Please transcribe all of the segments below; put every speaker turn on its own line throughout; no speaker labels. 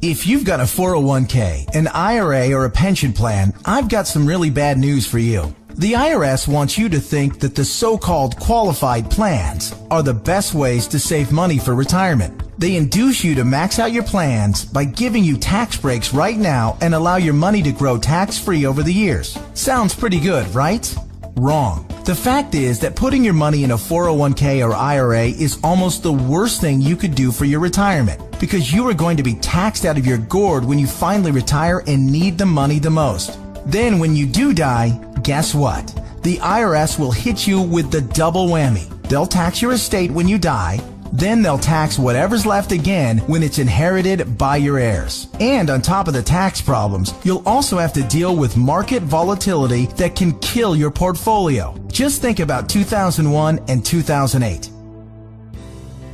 If you've got a 401k, an IRA, or a pension plan, I've got some really bad news for you. The IRS wants you to think that the so-called qualified plans are the best ways to save money for retirement. They induce you to max out your plans by giving you tax breaks right now and allow your money to grow tax-free over the years. Sounds pretty good, right? Wrong. The fact is that putting your money in a 401k or IRA is almost the worst thing you could do for your retirement, because you are going to be taxed out of your gourd when you finally retire and need the money the most. Then when you do die, guess what? The IRS will hit you with the double whammy. They'll tax your estate when you die, then they'll tax whatever's left again when it's inherited by your heirs. And on top of the tax problems, you'll also have to deal with market volatility that can kill your portfolio. Just think about 2001 and 2008.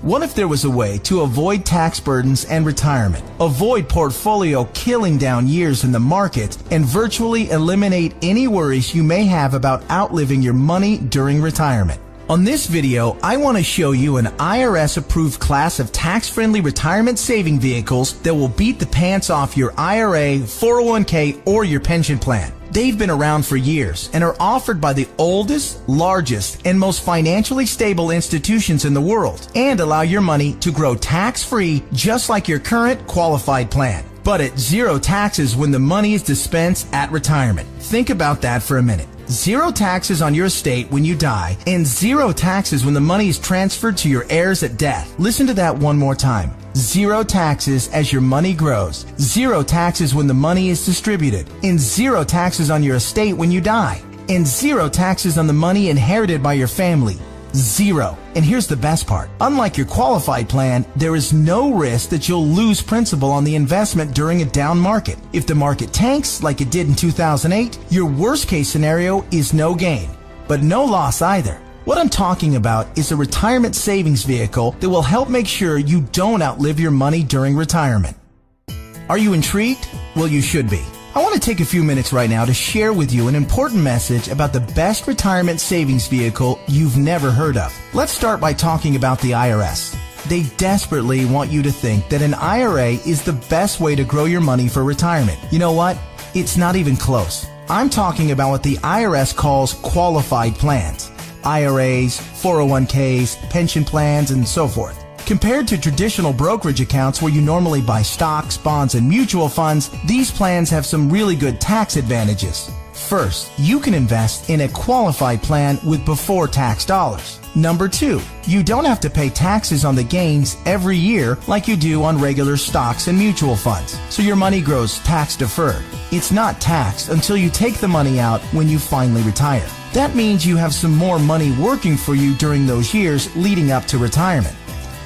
What if there was a way to avoid tax burdens and retirement, avoid portfolio killing down years in the market, and virtually eliminate any worries you may have about outliving your money during retirement? On this video, I want to show you an IRS-approved class of tax-friendly retirement saving vehicles that will beat the pants off your IRA, 401k, or your pension plan. They've been around for years and are offered by the oldest, largest, and most financially stable institutions in the world, and allow your money to grow tax-free just like your current qualified plan, but at zero taxes when the money is dispensed at retirement. Think about that for a minute. Zero taxes on your estate when you die, and zero taxes when the money is transferred to your heirs at death. Listen to that one more time. Zero taxes as your money grows. Zero taxes when the money is distributed. And zero taxes on your estate when you die. And zero taxes on the money inherited by your family. Zero. And here's the best part. Unlike your qualified plan, there is no risk that you'll lose principal on the investment during a down market. If the market tanks like it did in 2008, your worst case scenario is no gain, but no loss either. What I'm talking about is a retirement savings vehicle that will help make sure you don't outlive your money during retirement. Are you intrigued? Well, you should be. I want to take a few minutes right now to share with you an important message about the best retirement savings vehicle you've never heard of. Let's start by talking about the IRS. They desperately want you to think that an IRA is the best way to grow your money for retirement. You know what? It's not even close. I'm talking about what the IRS calls qualified plans. IRAs, 401ks, pension plans, and so forth. Compared to traditional brokerage accounts where you normally buy stocks, bonds, and mutual funds, these plans have some really good tax advantages. First, you can invest in a qualified plan with before tax dollars. Number two, you don't have to pay taxes on the gains every year like you do on regular stocks and mutual funds, so your money grows tax deferred. It's not taxed until you take the money out when you finally retire. That means you have some more money working for you during those years leading up to retirement.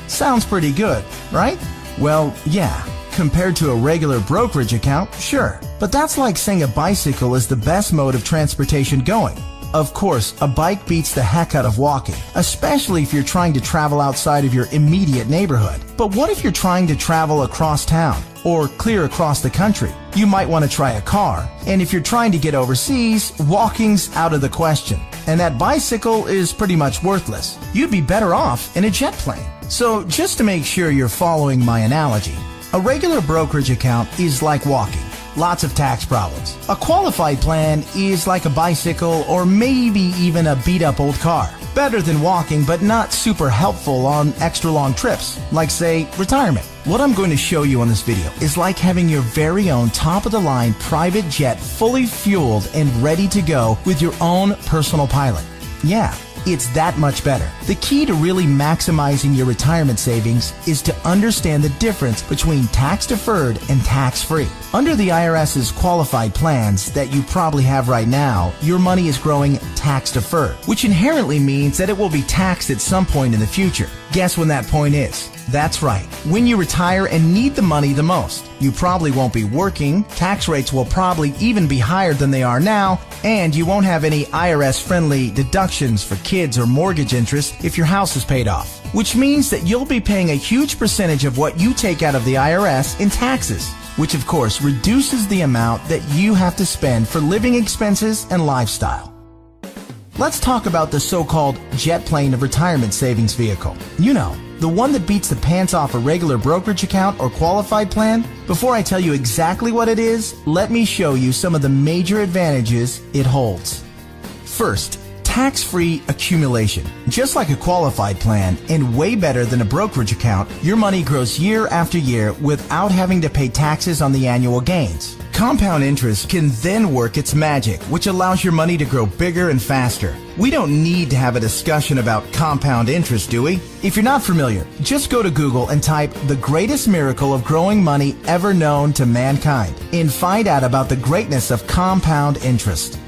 Sounds pretty good, right? Well, yeah, compared to a regular brokerage account, sure. But that's like saying a bicycle is the best mode of transportation going. Of course, a bike beats the heck out of walking, especially if you're trying to travel outside of your immediate neighborhood. But what if you're trying to travel across town or clear across the country? You might want to try a car. And if you're trying to get overseas, walking's out of the question. And that bicycle is pretty much worthless. You'd be better off in a jet plane. So just to make sure you're following my analogy, a regular brokerage account is like walking. Lots of tax problems. A qualified plan is like a bicycle or maybe even a beat-up old car. Better than walking, but not super helpful on extra long trips, like say, retirement. What I'm going to show you on this video is like having your very own top-of-the-line private jet fully fueled and ready to go with your own personal pilot. Yeah, it's that much better. The key to really maximizing your retirement savings is to understand the difference between tax-deferred and tax-free. Under the IRS's qualified plans that you probably have right now, your money is growing tax-deferred, which inherently means that it will be taxed at some point in the future. Guess when that point is? That's right, when you retire and need the money the most. You probably won't be working, tax rates will probably even be higher than they are now, and you won't have any IRS-friendly deductions for kids or mortgage interest if your house is paid off. Which means that you'll be paying a huge percentage of what you take out of the IRS in taxes, which of course reduces the amount that you have to spend for living expenses and lifestyle. Let's talk about the so-called jet plane of retirement savings vehicle. You know, The one that beats the pants off a regular brokerage account or qualified plan? Before I tell you exactly what it is, let me show you some of the major advantages it holds. First, tax-free accumulation. Just like a qualified plan, and way better than a brokerage account, your money grows year after year without having to pay taxes on the annual gains. Compound interest can then work its magic, which allows your money to grow bigger and faster. We don't need to have a discussion about compound interest, do we? If you're not familiar, just go to Google and type "the greatest miracle of growing money ever known to mankind" and find out about the greatness of compound interest.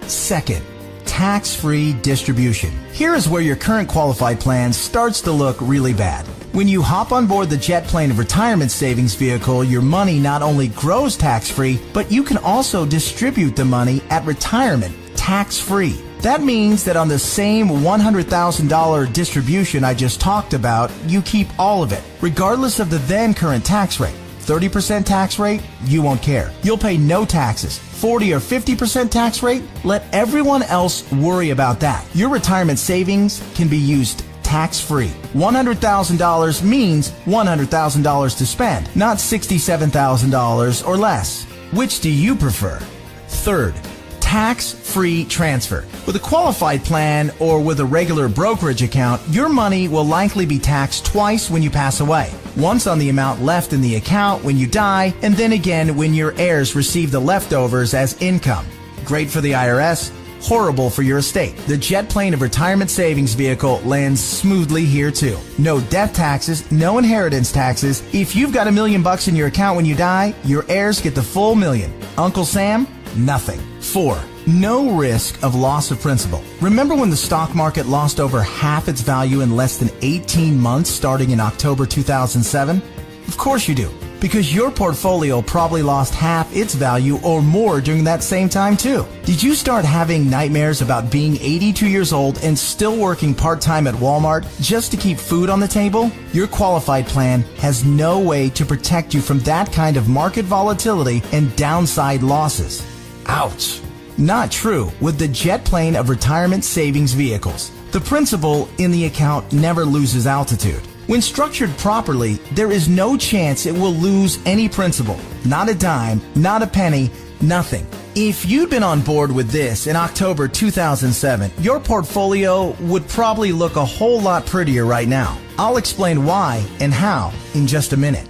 Second, tax-free distribution. Here is where your current qualified plan starts to look really bad. When you hop on board the jet plane of retirement savings vehicle, your money not only grows tax-free, but you can also distribute the money at retirement tax-free. That means that on the same $100,000 distribution I just talked about, you keep all of it, regardless of the then current tax rate. 30% tax rate, you won't care. You'll pay no taxes. 40 or 50% tax rate, let everyone else worry about that. Your retirement savings can be used tax-free. $100,000 means $100,000 to spend, not $67,000 or less. Which do you prefer? Third, tax-free transfer. With a qualified plan or with a regular brokerage account, your money will likely be taxed twice when you pass away. Once on the amount left in the account when you die, and then again when your heirs receive the leftovers as income. Great for the IRS, horrible for your estate. The jet plane of retirement savings vehicle lands smoothly here too. No death taxes, no inheritance taxes. If you've got $1 million in your account when you die, your heirs get the full $1 million. Uncle Sam? Nothing. 4. No risk of loss of principal. Remember when the stock market lost over half its value in less than 18 months starting in October 2007? Of course you do, because your portfolio probably lost half its value or more during that same time too. Did you start having nightmares about being 82 years old and still working part-time at Walmart just to keep food on the table? Your qualified plan has no way to protect you from that kind of market volatility and downside losses. Ouch. Not true with the jet plane of retirement savings vehicles. The principal in the account never loses altitude. When structured properly, there is no chance it will lose any principal. Not a dime, not a penny, nothing. If you'd been on board with this in October 2007, your portfolio would probably look a whole lot prettier right now. I'll explain why and how in just a minute.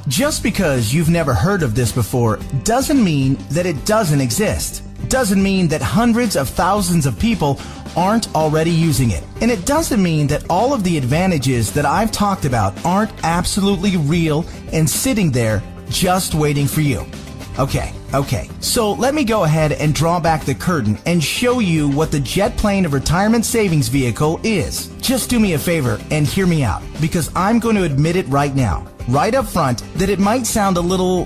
Just because you've never heard of this before doesn't mean that it doesn't exist. Doesn't mean that hundreds of thousands of people aren't already using it. And it doesn't mean that all of the advantages that I've talked about aren't absolutely real and sitting there just waiting for you. Okay. So let me go ahead and draw back the curtain and show you what the jet plane of retirement savings vehicle is. Just do me a favor and hear me out, because I'm going to admit it right now, right up front, that it might sound a little,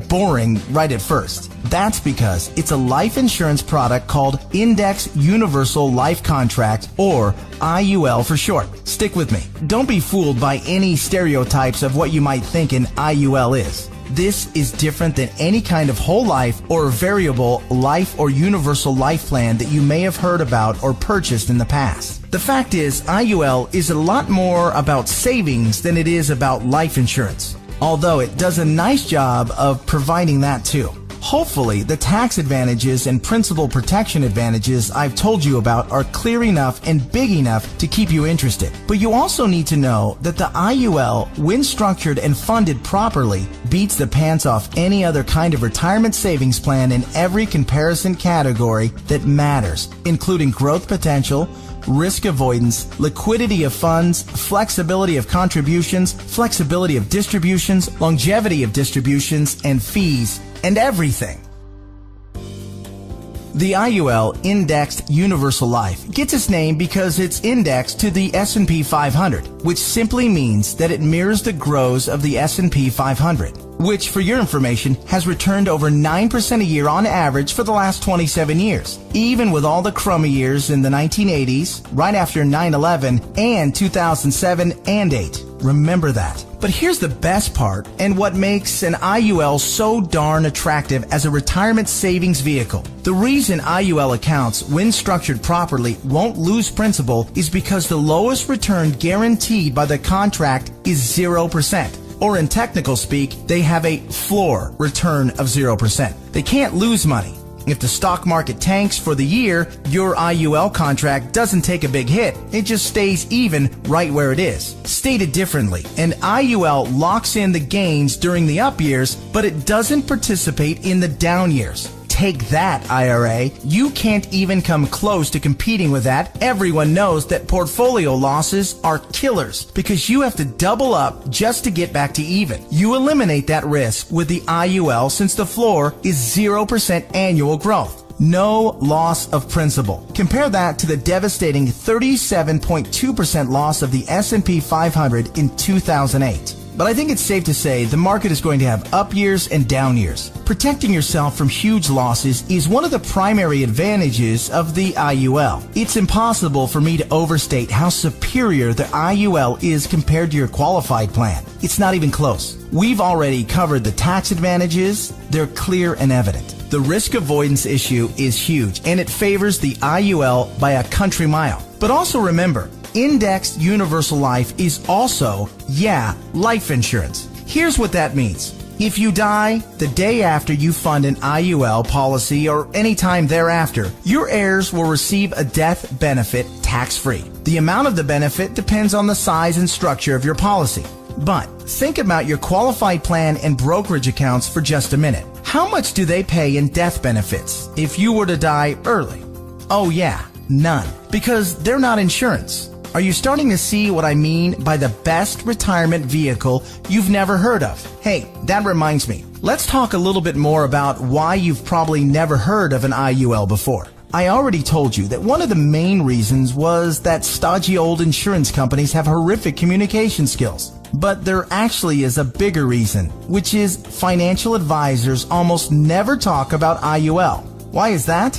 boring right at first. That's because it's a life insurance product called Index Universal Life Contract, or IUL for short. Stick with me. Don't be fooled by any stereotypes of what you might think an IUL is. This is different than any kind of whole life or variable life or universal life plan that you may have heard about or purchased in the past. The fact is, IUL is a lot more about savings than it is about life insurance, although it does a nice job of providing that too. Hopefully, the tax advantages and principal protection advantages I've told you about are clear enough and big enough to keep you interested. But you also need to know that the IUL, when structured and funded properly, beats the pants off any other kind of retirement savings plan in every comparison category that matters, including growth potential, risk avoidance, liquidity of funds, flexibility of contributions, flexibility of distributions, longevity of distributions, and fees, and everything. The IUL Indexed Universal Life gets its name because it's indexed to the S&P 500, which simply means that it mirrors the growth of the S&P 500, which, for your information, has returned over 9% a year on average for the last 27 years, even with all the crummy years in the 1980s, right after 9/11, and 2007 and 8. Remember that. But here's the best part, and what makes an IUL so darn attractive as a retirement savings vehicle. The reason IUL accounts, when structured properly, won't lose principal is because the lowest return guaranteed by the contract is 0%. Or in technical speak, they have a floor return of 0%. They can't lose money. If the stock market tanks for the year, your IUL contract doesn't take a big hit. It just stays even right where it is. Stated differently, an IUL locks in the gains during the up years, but it doesn't participate in the down years. Take that, IRA. You can't even come close to competing with that. Everyone knows that portfolio losses are killers because you have to double up just to get back to even. You eliminate that risk with the IUL since the floor is 0% annual growth. No loss of principal. Compare that to the devastating 37.2% loss of the S&P 500 in 2008. But I think it's safe to say the market is going to have up years and down years. Protecting yourself from huge losses is one of the primary advantages of the IUL. It's impossible for me to overstate how superior the IUL is compared to your qualified plan. It's not even close. We've already covered the tax advantages. They're clear and evident. The risk avoidance issue is huge, and it favors the IUL by a country mile. But also remember, indexed universal life is also, life insurance. Here's what that means. If you die the day after you fund an IUL policy or any time thereafter, your heirs will receive a death benefit tax-free. The amount of the benefit depends on the size and structure of your policy. But think about your qualified plan and brokerage accounts for just a minute. How much do they pay in death benefits if you were to die early? Oh yeah, none. Because they're not insurance. Are you starting to see what I mean by the best retirement vehicle you've never heard of? Hey, that reminds me. Let's talk a little bit more about why you've probably never heard of an IUL before. I already told you that one of the main reasons was that stodgy old insurance companies have horrific communication skills. But there actually is a bigger reason, which is financial advisors almost never talk about IUL. Why is that?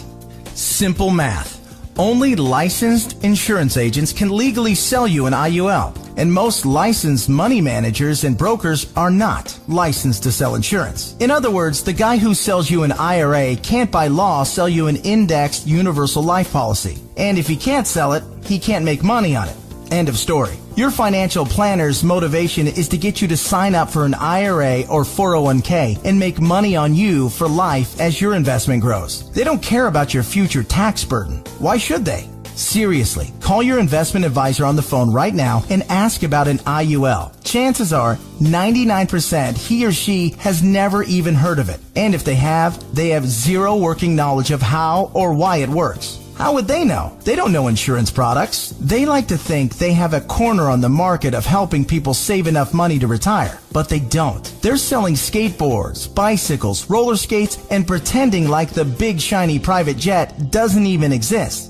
Simple math. Only licensed insurance agents can legally sell you an IUL, and most licensed money managers and brokers are not licensed to sell insurance. In other words, the guy who sells you an IRA can't by law sell you an indexed universal life policy. And if he can't sell it, he can't make money on it. End of story. Your financial planner's motivation is to get you to sign up for an IRA or 401k and make money on you for life as your investment grows. They don't care about your future tax burden. Why should they? Seriously, call your investment advisor on the phone right now and ask about an IUL. Chances are 99% he or she has never even heard of it. And if they have zero working knowledge of how or why it works. How would they know? They don't know insurance products. They like to think they have a corner on the market of helping people save enough money to retire. But they don't. They're selling skateboards, bicycles, roller skates, and pretending like the big shiny private jet doesn't even exist.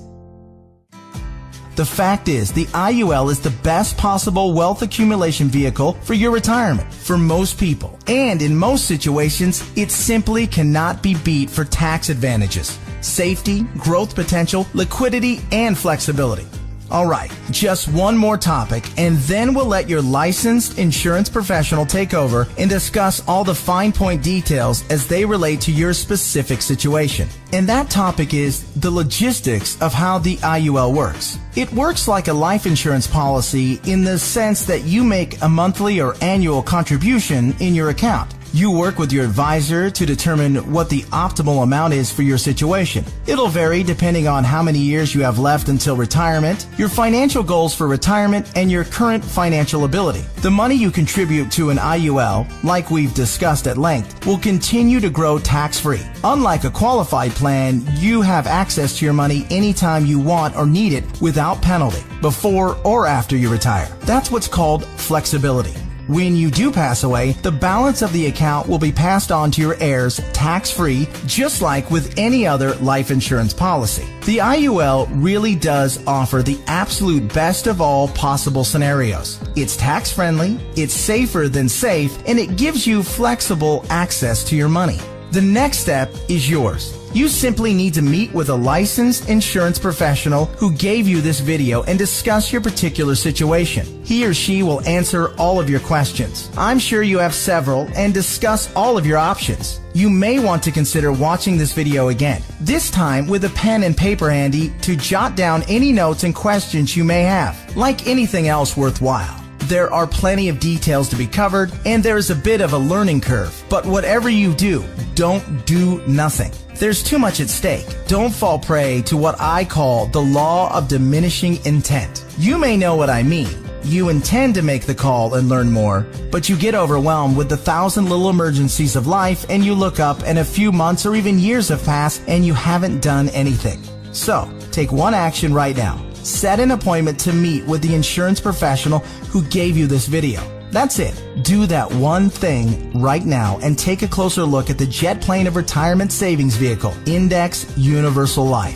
The fact is, the IUL is the best possible wealth accumulation vehicle for your retirement for most people. And in most situations, it simply cannot be beat for tax advantages, safety, growth potential, liquidity, and flexibility. All right, just one more topic, and then we'll let your licensed insurance professional take over and discuss all the fine point details as they relate to your specific situation. And that topic is the logistics of how the IUL works. It works like a life insurance policy in the sense that you make a monthly or annual contribution in your account. You work with your advisor to determine what the optimal amount is for your situation. It'll vary depending on how many years you have left until retirement, your financial goals for retirement, and your current financial ability. The money you contribute to an IUL, like we've discussed at length, will continue to grow tax-free. Unlike a qualified plan, you have access to your money anytime you want or need it without penalty, before or after you retire. That's what's called flexibility. When you do pass away, the balance of the account will be passed on to your heirs tax-free, just like with any other life insurance policy. The IUL really does offer the absolute best of all possible scenarios. It's tax-friendly, it's safer than safe, and it gives you flexible access to your money. The next step is yours. You simply need to meet with a licensed insurance professional who gave you this video and discuss your particular situation. He or she will answer all of your questions. I'm sure you have several, and discuss all of your options. You may want to consider watching this video again, this time with a pen and paper handy to jot down any notes and questions you may have. Like anything else worthwhile, there are plenty of details to be covered, and there is a bit of a learning curve. But whatever you do, don't do nothing. There's too much at stake. Don't fall prey to what I call the law of diminishing intent. You may know what I mean. You intend to make the call and learn more, but you get overwhelmed with the 1,000 little emergencies of life, and you look up and a few months or even years have passed and you haven't done anything. So, take one action right now. Set an appointment to meet with the insurance professional who gave you this video. That's it. Do that one thing right now and take a closer look at the jet plane of retirement savings vehicle, Index Universal Life.